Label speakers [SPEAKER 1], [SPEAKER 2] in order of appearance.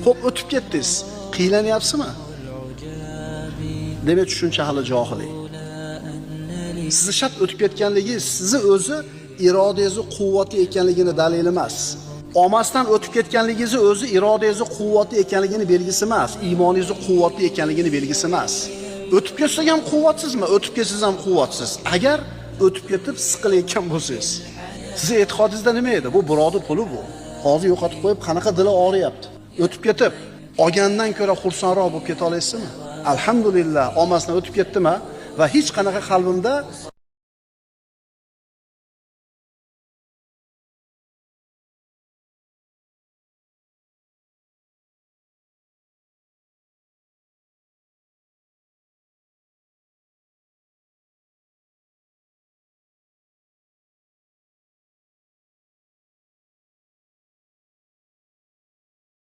[SPEAKER 1] Xo'p, o'tib ketdingiz. Qiylanyapsizmi? Demak, tushuncha hali johiliy. Sizni shart o'tib ketganligingiz sizni o'zi irodangizni quvvatli ekanligini dalili emas. Olmasdan o'tib ketganligingizni o'zi irodangizni quvvatli ekanligini belgisi emas, iymoningizni quvvatli ekanligini belgisi emas. O'tib ketsangiz ham quvvatsizmi? O'tib ketsangiz ham quvvatsiz. Agar o'tib ketib siqilayotgan bo'lsangiz, sizning e'tiqodingizda nima edi? Bu birodar puli bu. Hozir yo'qotib qo'yib, qanaqa dili og'riyapti. O'tib ketib, olgandan ko'ra xursandroq bo'lib keta olasizmi? Alhamdulillah, olmasdan o'tib ketdimi va hech qanaqa qalbimda